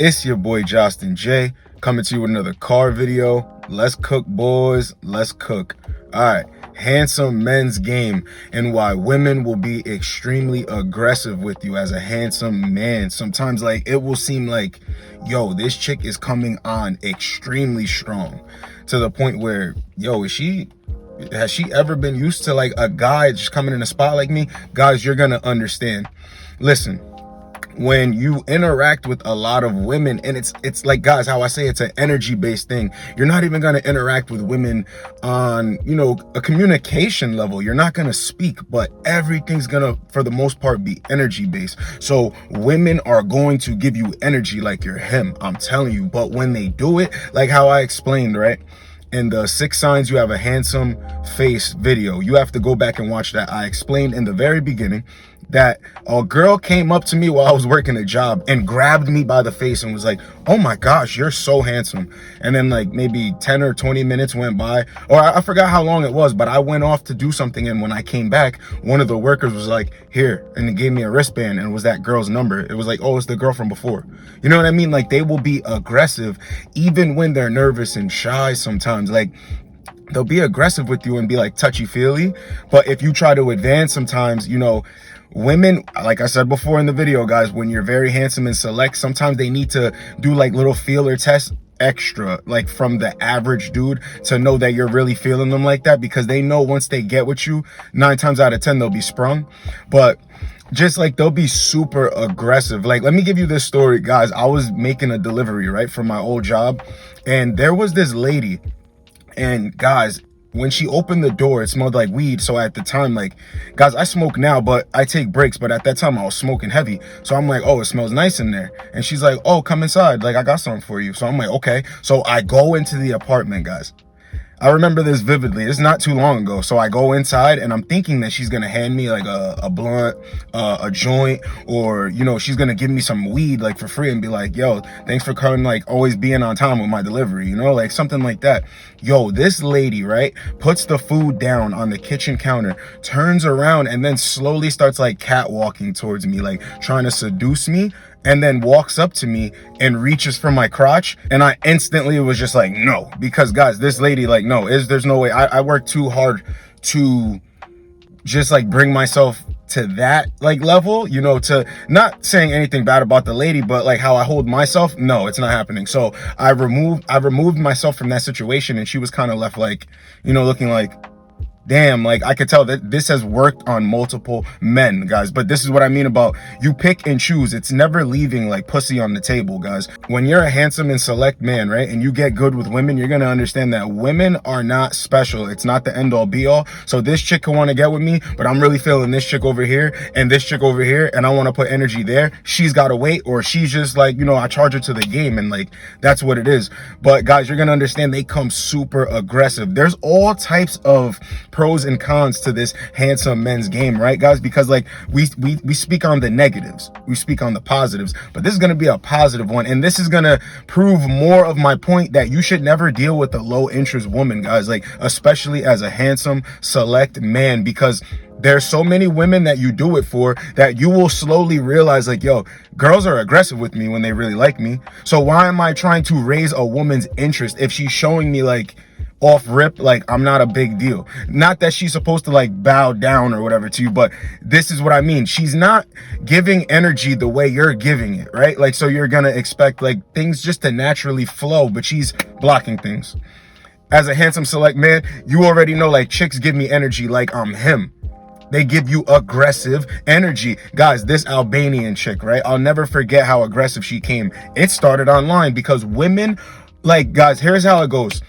It's your boy Justin J coming to you with another car video. Let's cook, boys. Let's cook. All right. Handsome men's game and why women will be extremely aggressive with you as a handsome man. Sometimes like it will seem like, yo, this chick is coming on extremely strong to the point where, yo, has she ever been used to like a guy just coming in a spot like me? Guys, you're gonna understand. Listen, when you interact with a lot of women, and it's like, guys, how I say it's an energy based thing. You're not even going to interact with women on, a communication level. You're not going to speak, but everything's going to, for the most part, be energy based. So women are going to give you energy like you're him, I'm telling you. But when they do it, like how I explained, right, in the 6 signs you have a handsome face video, you have to go back and watch that. I explained in the very beginning that a girl came up to me while I was working a job and grabbed me by the face and was like, oh my gosh, you're so handsome. And then like maybe 10 or 20 minutes went by, or I forgot how long it was, but I went off to do something. And when I came back, one of the workers was like, here, and it gave me a wristband, and it was that girl's number. It was like, oh, it's the girl from before. You know what I mean? Like, they will be aggressive even when they're nervous and shy sometimes. Like, they'll be aggressive with you and be like touchy-feely. But if you try to advance sometimes, women, like I said before in the video, guys, when you're very handsome and select, sometimes they need to do like little feeler tests extra, like from the average dude, to know that you're really feeling them like that, because they know once they get with you, 9 times out of 10 they'll be sprung. But just like, they'll be super aggressive. Like, let me give you this story, guys. I was making a delivery, right, from my old job, and there was this lady, and guys, when she opened the door, it smelled like weed. So at the time, like, guys, I smoke now, but I take breaks. But at that time, I was smoking heavy. So I'm like, oh, it smells nice in there. And she's like, oh, come inside. Like, I got something for you. So I'm like, okay. So I go into the apartment, guys. I remember this vividly. It's not too long ago. So I go inside and I'm thinking that she's going to hand me like a blunt, a joint, or, she's going to give me some weed like for free and be like, yo, thanks for coming, like always being on time with my delivery, like something like that. Yo, this lady, right, puts the food down on the kitchen counter, turns around, and then slowly starts like catwalking towards me, like trying to seduce me. And then walks up to me and reaches for my crotch, and I instantly was just like, no, because guys, this lady, like, no, there's no way. I work too hard to just like bring myself to that like level, to, not saying anything bad about the lady, but like how I hold myself, no, it's not happening. So I removed myself from that situation, and she was kind of left like, looking like, damn, like I could tell that this has worked on multiple men, guys. But this is what I mean about you pick and choose. It's never leaving like pussy on the table, guys. When you're a handsome and select man, right, and you get good with women, you're gonna understand that women are not special. It's not the end all be all. So this chick could want to get with me, but I'm really feeling this chick over here and this chick over here, and I want to put energy there. She's gotta wait, or she's just like, I charge her to the game, and like that's what it is. But guys, you're gonna understand they come super aggressive. There's all types of pros and cons to this handsome men's game, right, guys? Because like we speak on the negatives, we speak on the positives, but this is going to be a positive one, and this is going to prove more of my point that you should never deal with a low interest woman, guys, like especially as a handsome select man, because there's so many women that you do it for that you will slowly realize like, yo, girls are aggressive with me when they really like me. So why am I trying to raise a woman's interest if she's showing me like off rip, like I'm not a big deal? Not that she's supposed to like bow down or whatever to you, but this is what I mean. She's not giving energy the way you're giving it, right? Like, so you're gonna expect like things just to naturally flow, but she's blocking things. As a handsome select man, you already know like chicks give me energy like I'm him. They give you aggressive energy. Guys, this Albanian chick, right? I'll never forget how aggressive she came. It started online because women, like, guys, here's how it goes.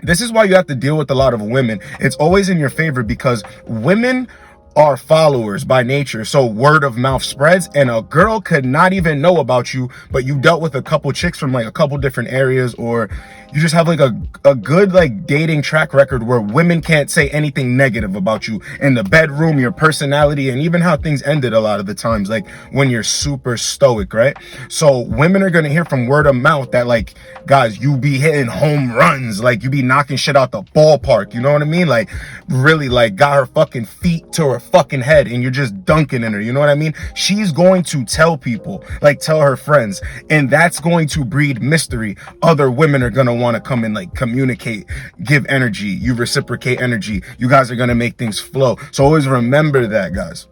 This is why you have to deal with a lot of women. It's always in your favor because women are followers by nature. So word of mouth spreads, and a girl could not even know about you, but you dealt with a couple chicks from like a couple different areas, or you just have like a good like dating track record where women can't say anything negative about you in the bedroom, your personality, and even how things ended a lot of the times, like when you're super stoic, right? So women are going to hear from word of mouth that like, guys, you be hitting home runs, like you be knocking shit out the ballpark, you know what I mean? Like really like got her fucking feet to her fucking head and you're just dunking in her. You know what I mean? She's going to tell people, like tell her friends, and that's going to breed mystery. Other women are going to want to come and like communicate, give energy, you reciprocate energy. You guys are going to make things flow. So always remember that, guys.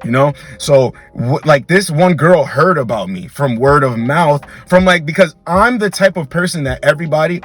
You know, so like this one girl heard about me from word of mouth, from like, because I'm the type of person that everybody,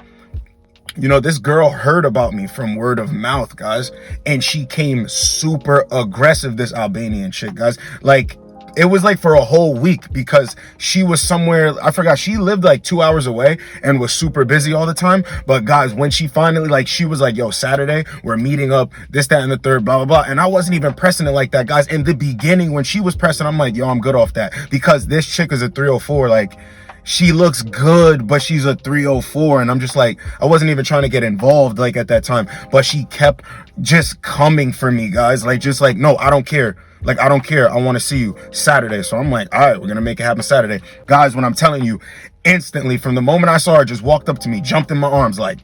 you know, this girl heard about me from word of mouth, guys, and she came super aggressive, this Albanian chick, guys. Like, it was like for a whole week, because she was somewhere, I forgot, she lived like 2 hours away and was super busy all the time. But guys, when she finally, like, she was like, yo, Saturday, we're meeting up, this, that, and the third, blah, blah, blah. And I wasn't even pressing it like that, guys. In the beginning, when she was pressing, I'm like, yo, I'm good off that, because this chick is a 304. Like, she looks good, but she's a 304. And I'm just like, I wasn't even trying to get involved like at that time, but she kept just coming for me, guys. Like, just like, no, I don't care. Like, I don't care. I want to see you Saturday. So I'm like, all right, we're going to make it happen Saturday. Guys, when I'm telling you, instantly, from the moment I saw her, just walked up to me, jumped in my arms, like,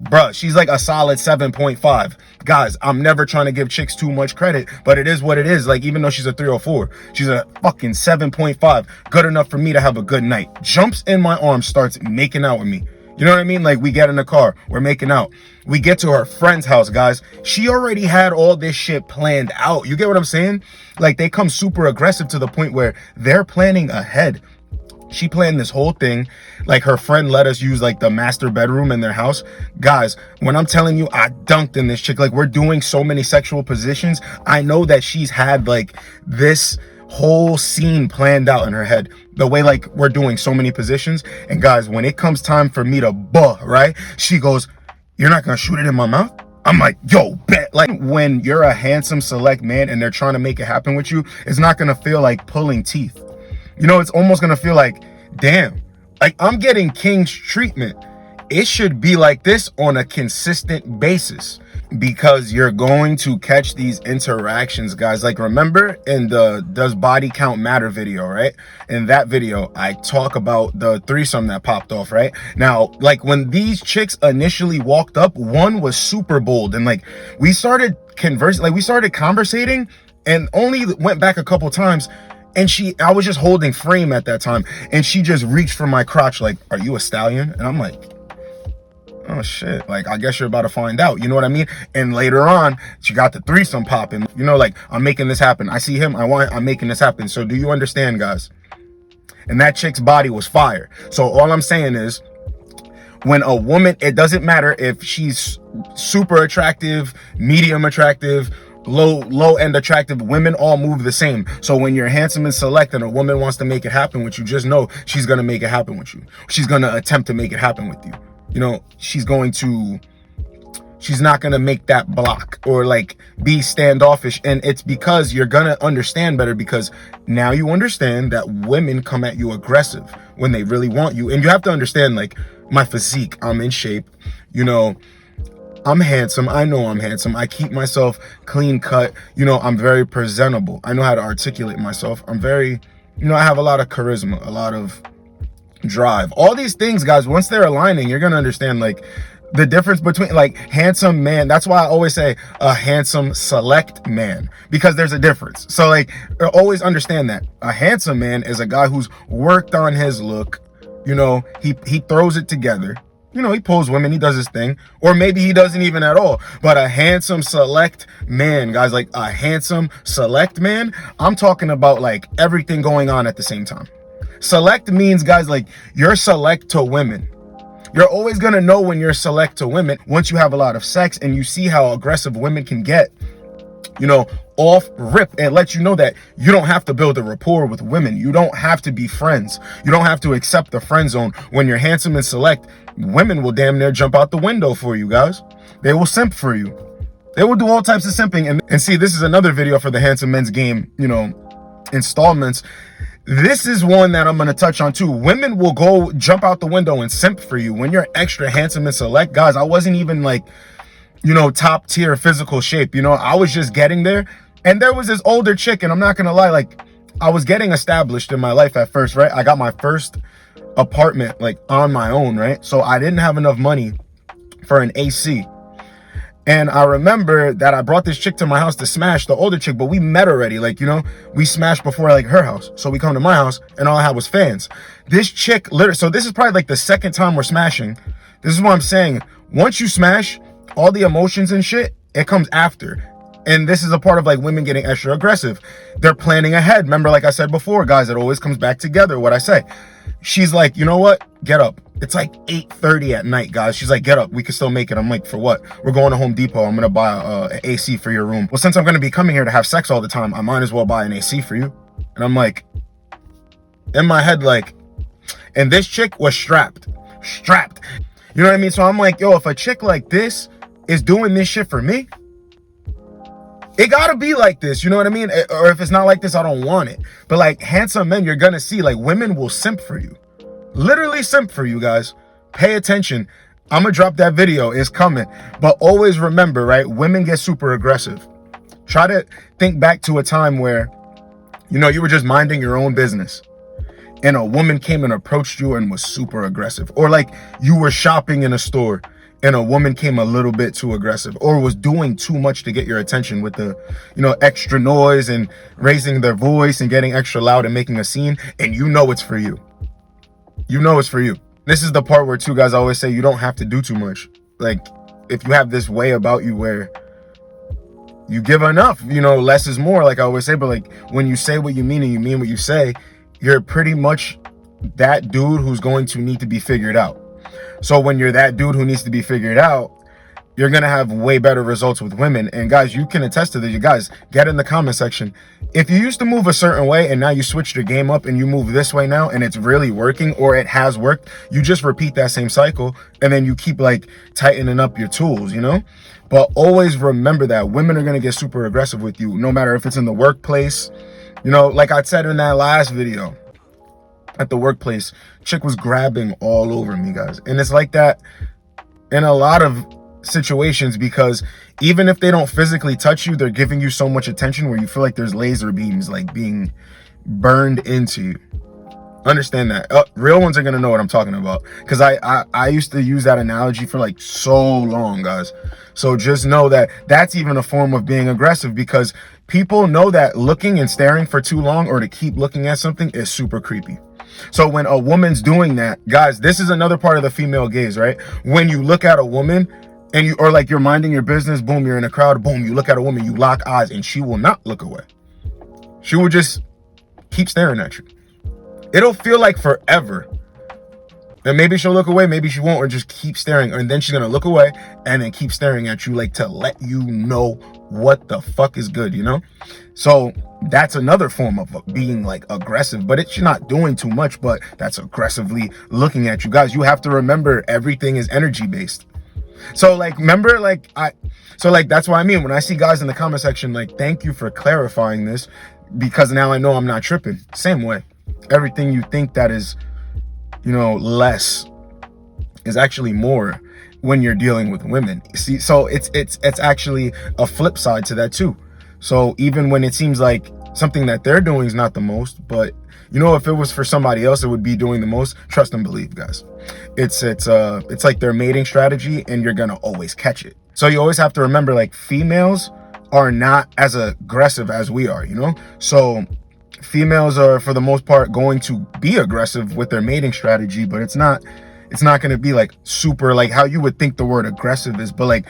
bruh, she's like a solid 7.5. Guys, I'm never trying to give chicks too much credit, but it is what it is. Like, even though she's a 304, she's a fucking 7.5. Good enough for me to have a good night. Jumps in my arms, starts making out with me. You know what I mean? Like, we get in the car, we're making out. We get to her friend's house, guys. She already had all this shit planned out. You get what I'm saying? Like, they come super aggressive to the point where they're planning ahead. She planned this whole thing. Like, her friend let us use like the master bedroom in their house. Guys, when I'm telling you, I dunked in this chick. Like, we're doing so many sexual positions. I know that she's had like this whole scene planned out in her head, the way like we're doing so many positions. And guys, when it comes time for me to right, she goes, you're not gonna shoot it in my mouth? I'm like, yo, bet. Like, when you're a handsome select man and they're trying to make it happen with you, it's not gonna feel like pulling teeth. You know, it's almost gonna feel like, damn, like I'm getting king's treatment. It should be like this on a consistent basis, because you're going to catch these interactions, guys. Like, remember in the Does Body Count Matter video, right? In that video, I talk about the threesome that popped off, right? Now, like, when these chicks initially walked up, one was super bold, and like we started conversing, like we started conversating, and only went back a couple times. And I was just holding frame at that time, and she just reached for my crotch like, are you a stallion? And I'm like, oh shit, like, I guess you're about to find out, you know what I mean? And later on, she got the threesome popping, you know, like, I'm making this happen. I see him, I'm making this happen. So do you understand, guys? And that chick's body was fire. So all I'm saying is, when a woman, it doesn't matter if she's super attractive, medium attractive, low end attractive, women all move the same. So when you're handsome and select and a woman wants to make it happen with you, just know she's gonna make it happen with you. She's gonna attempt to make it happen with you. You know, she's not gonna make that block or like be standoffish. And it's because you're gonna understand better, because now you understand that women come at you aggressive when they really want you. And you have to understand, like, my physique, I'm in shape, you know, I'm handsome. I know I'm handsome. I keep myself clean cut. You know, I'm very presentable. I know how to articulate myself. I'm very, you know, I have a lot of charisma, a lot of drive. All these things, guys, once they're aligning, you're going to understand, like, the difference between, like, handsome man. That's why I always say a handsome select man, because there's a difference. So, like, always understand that a handsome man is a guy who's worked on his look. You know, he throws it together. You know, he pulls women, he does his thing, or maybe he doesn't even at all. But a handsome select man, guys, like a handsome select man, I'm talking about like everything going on at the same time. Select means, guys, like you're select to women. You're always going to know when you're select to women once you have a lot of sex and you see how aggressive women can get. You know, off rip, and let you know that you don't have to build a rapport with women. You don't have to be friends. You don't have to accept the friend zone. When you're handsome and select, women will damn near jump out the window for you, guys. They will simp for you. They will do all types of simping. And see, this is another video for the Handsome Men's Game, you know, installments. This is one that I'm going to touch on too. Women will go jump out the window and simp for you when you're extra handsome and select. Guys, I wasn't even like, you know, top tier physical shape. You know, I was just getting there. And there was this older chick, and I'm not gonna lie, like, I was getting established in my life at first, right? I got my first apartment like on my own, right? So I didn't have enough money for an AC. And I remember that I brought this chick to my house to smash, the older chick, but we met already. Like, you know, we smashed before like her house. So we come to my house and all I had was fans. This chick literally, so this is probably like the second time we're smashing. This is what I'm saying. Once you smash, all the emotions and shit, it comes after. And this is a part of like women getting extra aggressive. They're planning ahead. Remember, like I said before, guys, it always comes back together, what I say. She's like, you know what? Get up. It's like 8:30 at night, guys. She's like, get up. We can still make it. I'm like, for what? We're going to Home Depot. I'm going to buy an AC for your room. Well, since I'm going to be coming here to have sex all the time, I might as well buy an AC for you. And I'm like, in my head, like, and this chick was strapped. You know what I mean? So I'm like, yo, if a chick like this is doing this shit for me, it gotta be like this, you know what I mean? Or if it's not like this, I don't want it. But like handsome men, you're gonna see like women will simp for you. Literally simp for you, guys. Pay attention. I'm gonna drop that video. It's coming. But always remember, right? Women get super aggressive. Try to think back to a time where, you know, you were just minding your own business and a woman came and approached you and was super aggressive. Or like you were shopping in a store and a woman came a little bit too aggressive or was doing too much to get your attention with the, you know, extra noise and raising their voice and getting extra loud and making a scene, and you know it's for you. You know it's for you. This is the part where, too, guys, I always say you don't have to do too much. Like, if you have this way about you where you give enough, you know, less is more, like I always say, but like when you say what you mean and you mean what you say, you're pretty much that dude who's going to need to be figured out. So when you're that dude who needs to be figured out, you're going to have way better results with women. And guys, you can attest to this. You guys, get in the comment section. If you used to move a certain way and now you switched your game up and you move this way now and it's really working or it has worked, you just repeat that same cycle and then you keep like tightening up your tools, you know? But always remember that women are going to get super aggressive with you, no matter if it's in the workplace. You know, like I said in that last video, at the workplace, chick was grabbing all over me, guys. And it's like that in a lot of situations, because even if they don't physically touch you, they're giving you so much attention where you feel like there's laser beams like being burned into you. Understand that. Real ones are gonna know what I'm talking about, because I used to use that analogy for like so long, guys. So just know that that's even a form of being aggressive, because people know that looking and staring for too long or to keep looking at something is super creepy. So when a woman's doing that, guys, this is another part of the female gaze, right? When you look at a woman and you, or like you're minding your business, boom, you're in a crowd, boom, you look at a woman, you lock eyes, and she will not look away. She will just keep staring at you. It'll feel like forever. And maybe she'll look away, maybe she won't, or just keep staring. And then she's gonna look away and then keep staring at you, like to let you know what the fuck is good, you know? So that's another form of being like aggressive, but it's not doing too much, but that's aggressively looking at you. Guys, you have to remember everything is energy based. So like, remember, like that's what I mean when I see guys in the comment section, like, thank you for clarifying this, because now I know I'm not tripping. Same way. Everything you think that is, you know, less is actually more when you're dealing with women. See, so it's actually a flip side to that too. So even when it seems like something that they're doing is not the most, but you know, if it was for somebody else, it would be doing the most. Trust and believe, guys. It's like their mating strategy, and you're gonna always catch it. So you always have to remember, like, females are not as aggressive as we are, you know? So females are, for the most part, going to be aggressive with their mating strategy, but it's not going to be like super, like how you would think the word aggressive is, but like,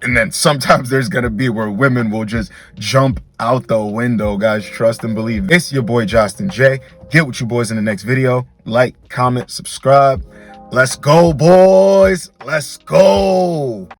and then sometimes there's going to be where women will just jump out the window, guys. Trust and believe. It's your boy, Justin J. Get with you boys in the next video. Like, comment, subscribe. Let's go, boys. Let's go.